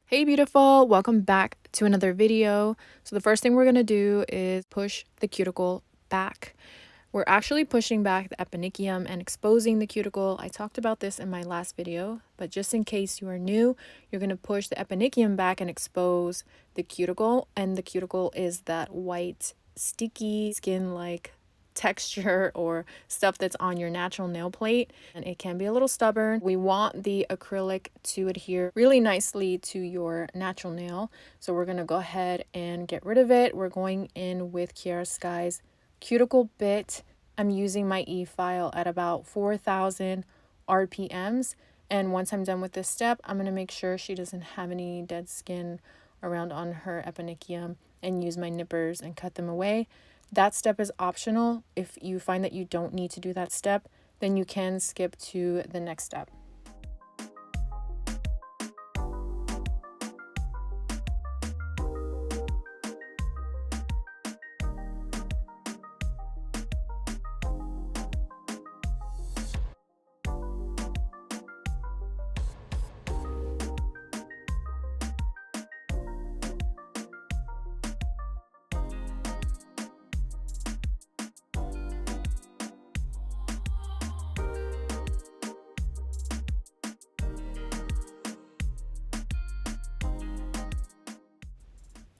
Hey beautiful, welcome back to another video. So the first thing we're going to do is push the cuticle back. We're actually pushing back the eponychium and exposing the cuticle. I talked about this in my last video, but just in case you are new, you're going to push the eponychium back and expose the cuticle. And the cuticle is that white, sticky, skin-like texture or stuff that's on your natural nail plate, and it can be a little stubborn. We want the acrylic to adhere really nicely to your natural nail, so we're going to go ahead and get rid of it. We're going in with Kiara Sky's cuticle bit. I'm using my e-file at about 4,000 RPMs, and once I'm done with this step, I'm going to make sure she doesn't have any dead skin around on her eponychium and use my nippers and cut them away. That step is optional. If you find that you don't need to do that step, then you can skip to the next step.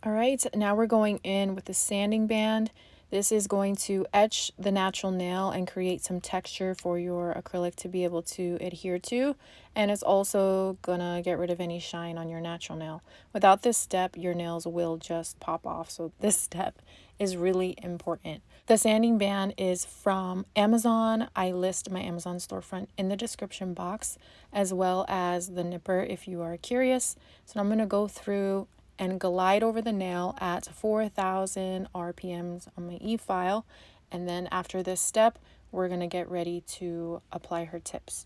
All right, now we're going in with the sanding band. This is going to etch the natural nail and create some texture for your acrylic to be able to adhere to. And it's also gonna get rid of any shine on your natural nail. Without this step, your nails will just pop off. So this step is really important. The sanding band is from Amazon. I list my Amazon storefront in the description box, as well as the nipper if you are curious. So I'm gonna go through and glide over the nail at 4,000 RPMs on my e-file. And then after this step, we're going to get ready to apply her tips.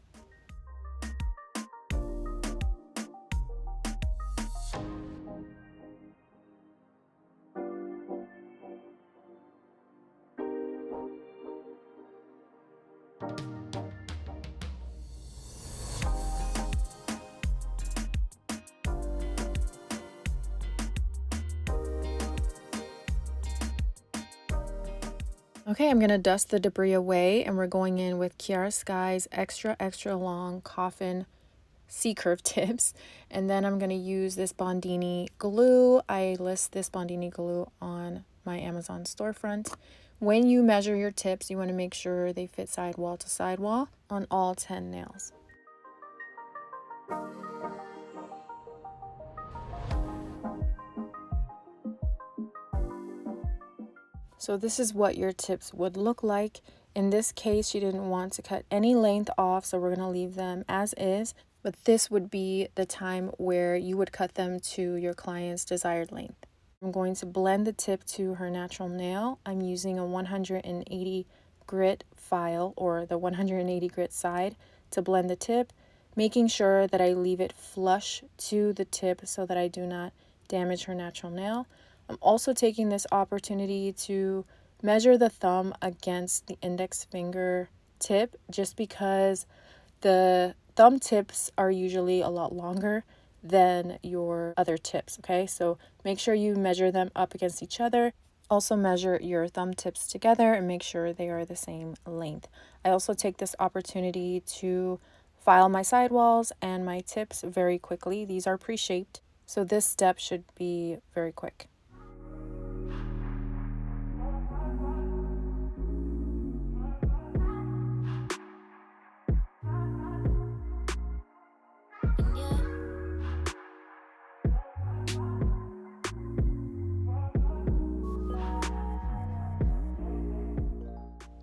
Okay, I'm going to dust the debris away, and we're going in with Kiara Sky's extra long coffin C-curve tips. And then I'm going to use this Bondini glue. I list this Bondini glue on my Amazon storefront. When you measure your tips, you want to make sure they fit sidewall to sidewall on all 10 nails. So this is what your tips would look like. In this case, she didn't want to cut any length off, so we're going to leave them as is. But this would be the time where you would cut them to your client's desired length. I'm going to blend the tip to her natural nail. I'm using a 180 grit file, or the 180 grit side, to blend the tip, making sure that I leave it flush to the tip so that I do not damage her natural nail. I'm also taking this opportunity to measure the thumb against the index finger tip, just because the thumb tips are usually a lot longer than your other tips, okay? So make sure you measure them up against each other. Also measure your thumb tips together and make sure they are the same length. I also take this opportunity to file my sidewalls and my tips very quickly. These are pre-shaped, so this step should be very quick.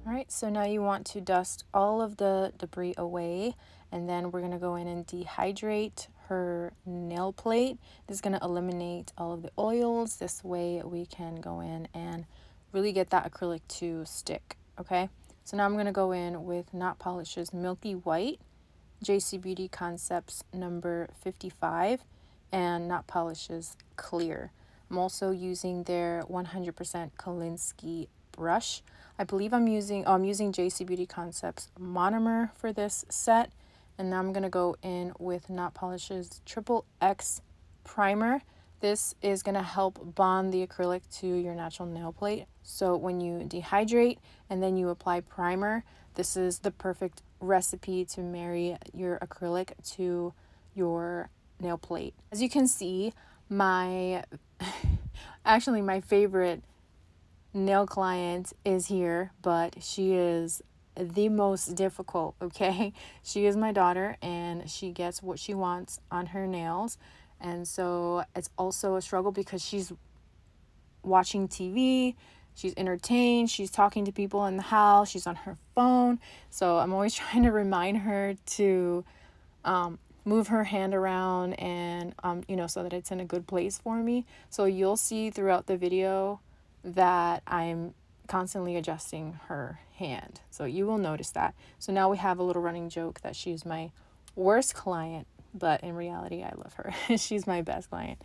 Alright, so now you want to dust all of the debris away, and then we're going to go in and dehydrate her nail plate. This is going to eliminate all of the oils. This way we can go in and really get that acrylic to stick, okay? So now I'm going to go in with NotPolish's Milky White, JC Beauty Concepts number 55, and NotPolish's Clear. I'm also using their 100% Kolinsky brush. I believe I'm using JC Beauty Concepts monomer for this set. And now I'm going to go in with NotPolish's Triple X primer. This is going to help bond the acrylic to your natural nail plate. So when you dehydrate and then you apply primer, this is the perfect recipe to marry your acrylic to your nail plate. As you can see, my favorite nail client is here, but she is the most difficult, okay? She is my daughter and she gets what she wants on her nails. And so it's also a struggle because she's watching TV, she's entertained, she's talking to people in the house, she's on her phone. So I'm always trying to remind her to move her hand around and, so that it's in a good place for me. So you'll see throughout the video that I'm constantly adjusting her hand. So you will notice that. So now we have a little running joke that she's my worst client, but in reality, I love her. She's my best client.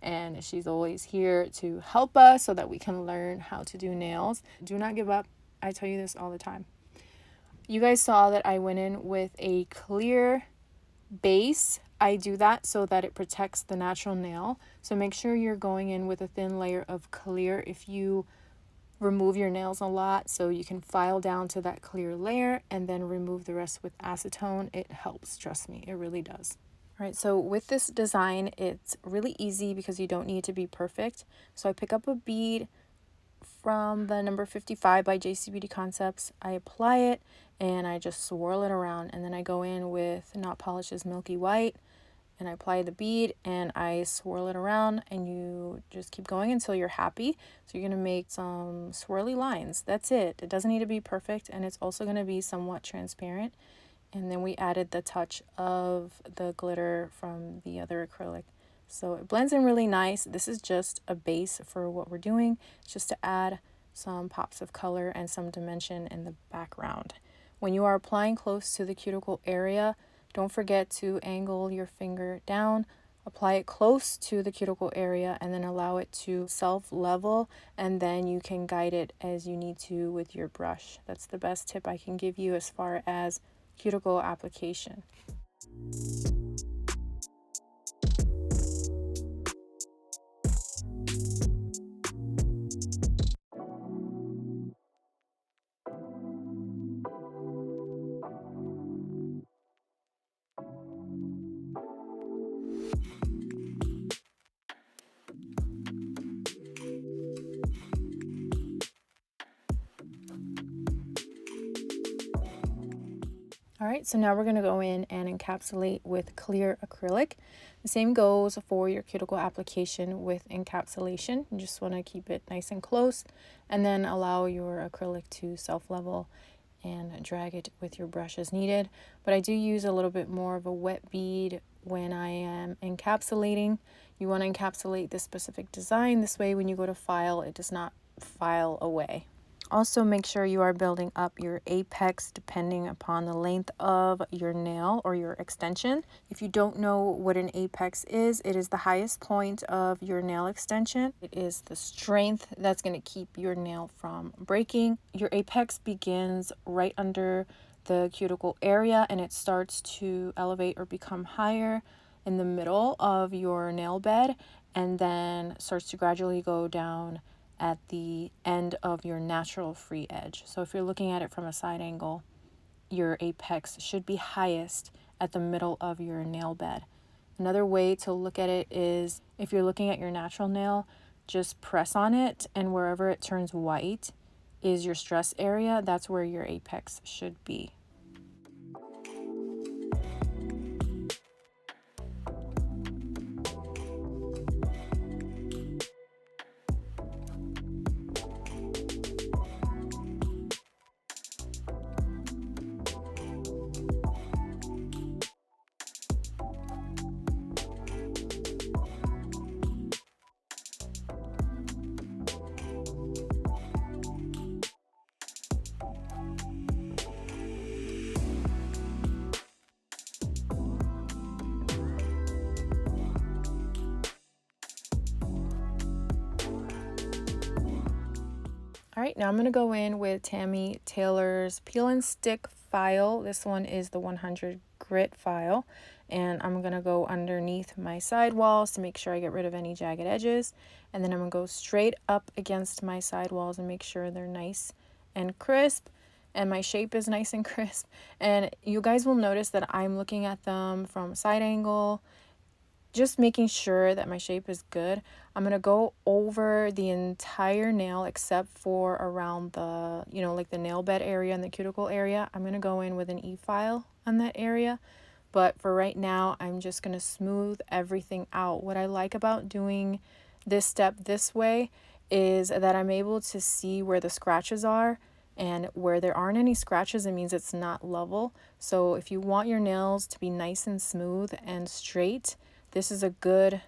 And she's always here to help us so that we can learn how to do nails. Do not give up. I tell you this all the time. You guys saw that I went in with a clear base. I do that so that it protects the natural nail. So make sure you're going in with a thin layer of clear if you remove your nails a lot, so you can file down to that clear layer and then remove the rest with acetone. It helps, trust me, it really does. All right, so with this design, it's really easy because you don't need to be perfect. So I pick up a bead from the number 55 by JC Beauty Concepts. I apply it and I just swirl it around, and then I go in with NotPolish's Milky White and I apply the bead and I swirl it around, and you just keep going until you're happy. So you're going to make some swirly lines. That's it. It doesn't need to be perfect, and it's also going to be somewhat transparent. And then we added the touch of the glitter from the other acrylic. So it blends in really nice. This is just a base for what we're doing, just to add some pops of color and some dimension in the background. When you are applying close to the cuticle area, don't forget to angle your finger down, apply it close to the cuticle area, and then allow it to self-level, and then you can guide it as you need to with your brush. That's the best tip I can give you as far as cuticle application. All right, so now we're going to go in and encapsulate with clear acrylic. The same goes for your cuticle application with encapsulation. You just want to keep it nice and close, and then allow your acrylic to self-level and drag it with your brush as needed. But I do use a little bit more of a wet bead when I am encapsulating. You want to encapsulate this specific design. This way, when you go to file, it does not file away. Also, make sure you are building up your apex depending upon the length of your nail or your extension. If you don't know what an apex is, it is the highest point of your nail extension. It is the strength that's going to keep your nail from breaking. Your apex begins right under the cuticle area, and it starts to elevate or become higher in the middle of your nail bed, and then starts to gradually go down at the end of your natural free edge. So if you're looking at it from a side angle, your apex should be highest at the middle of your nail bed. Another way to look at it is, if you're looking at your natural nail, just press on it, and wherever it turns white is your stress area. That's where your apex should be. All right, now I'm going to go in with Tammy Taylor's Peel and Stick file. This one is the 100 grit file, and I'm gonna go underneath my sidewalls to make sure I get rid of any jagged edges, and then I'm gonna go straight up against my sidewalls and make sure they're nice and crisp and my shape is nice and crisp. And you guys will notice that I'm looking at them from a side angle, just making sure that my shape is good. I'm going to go over the entire nail except for around the, like the nail bed area and the cuticle area. I'm going to go in with an e-file on that area. But for right now, I'm just going to smooth everything out. What I like about doing this step this way is that I'm able to see where the scratches are, and where there aren't any scratches, it means it's not level. So if you want your nails to be nice and smooth and straight, this is a good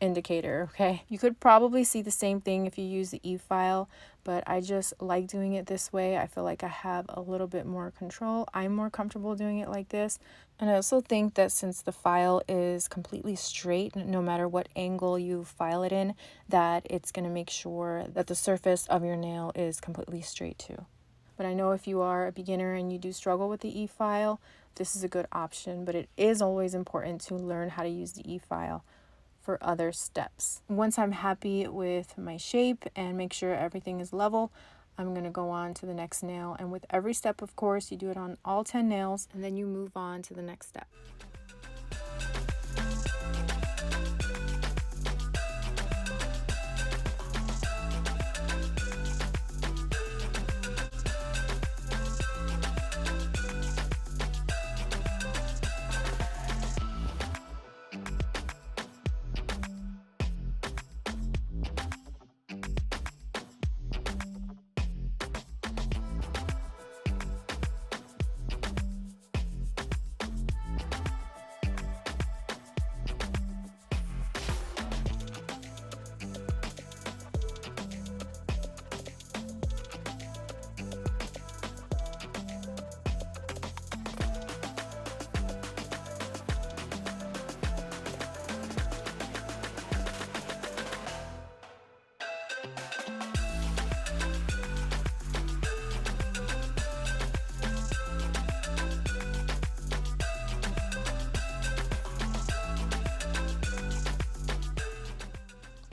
indicator, okay? You could probably see the same thing if you use the e-file, but I just like doing it this way. I feel like I have a little bit more control. I'm more comfortable doing it like this. And I also think that since the file is completely straight, no matter what angle you file it in, that it's going to make sure that the surface of your nail is completely straight too. But I know if you are a beginner and you do struggle with the e-file, this is a good option, but it is always important to learn how to use the e-file for other steps. Once I'm happy with my shape and make sure everything is level, I'm going to go on to the next nail. And with every step, of course, you do it on all 10 nails and then you move on to the next step.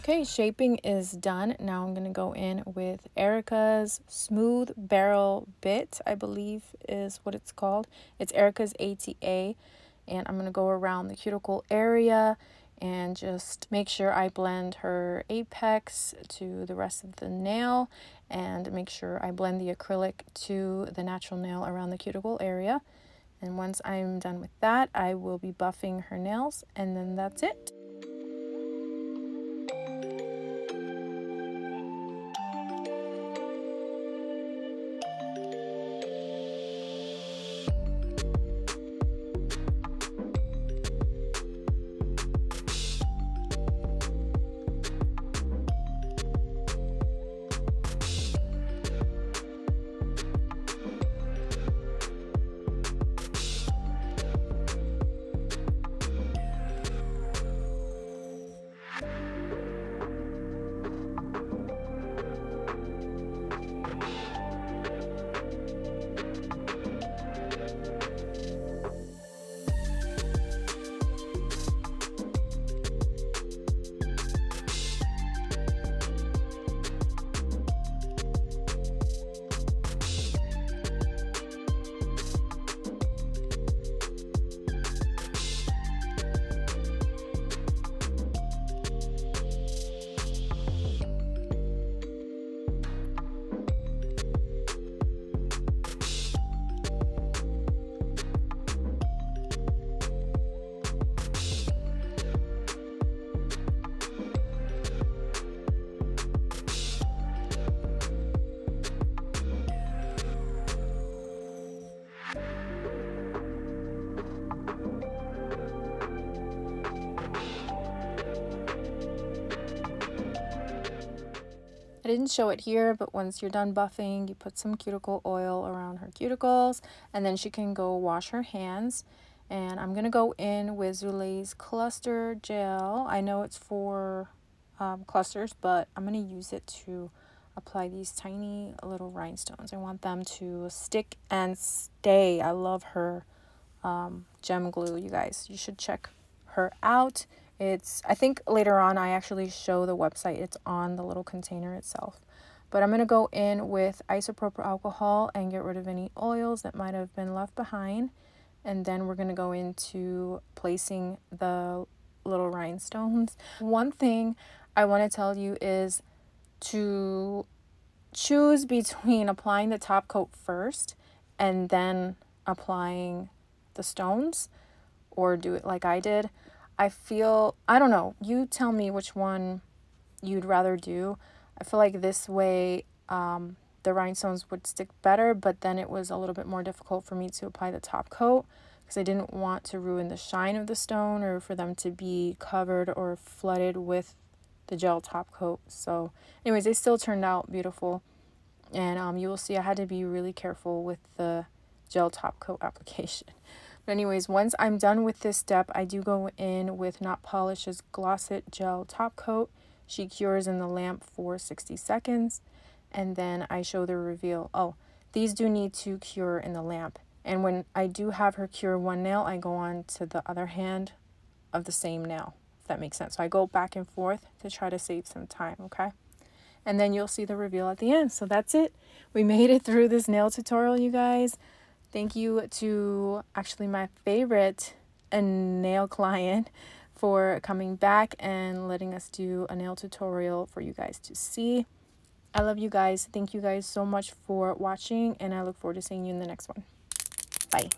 Okay, shaping is done. Now I'm going to go in with Erica's Smooth Barrel Bit, I believe is what it's called. It's Erica's ATA, and I'm going to go around the cuticle area and just make sure I blend her apex to the rest of the nail and make sure I blend the acrylic to the natural nail around the cuticle area. And once I'm done with that, I will be buffing her nails, and then that's it. I didn't show it here, but once you're done buffing, you put some cuticle oil around her cuticles, and then she can go wash her hands. And I'm going to go in with Zule's cluster gel. I know it's for clusters, but I'm going to use it to apply these tiny little rhinestones. I want them to stick and stay. I love her gem glue, you guys. You should check her out. I think later on I actually show the website. It's on the little container itself. But I'm going to go in with isopropyl alcohol and get rid of any oils that might have been left behind. And then we're going to go into placing the little rhinestones. One thing I want to tell you is to choose between applying the top coat first and then applying the stones, or do it like I did. I don't know, you tell me which one you'd rather do. I feel like this way the rhinestones would stick better, but then it was a little bit more difficult for me to apply the top coat because I didn't want to ruin the shine of the stone or for them to be covered or flooded with the gel top coat. So anyways, they still turned out beautiful, and you will see I had to be really careful with the gel top coat application. But anyways, once I'm done with this step, I do go in with NotPolish's Gloss It Gel Top Coat. She cures in the lamp for 60 seconds, and then I show the reveal. Oh, these do need to cure in the lamp. And when I do have her cure one nail, I go on to the other hand of the same nail, if that makes sense. So I go back and forth to try to save some time, okay? And then you'll see the reveal at the end. So that's it. We made it through this nail tutorial, you guys. Thank you to actually my favorite nail client for coming back and letting us do a nail tutorial for you guys to see. I love you guys. Thank you guys so much for watching, and I look forward to seeing you in the next one. Bye.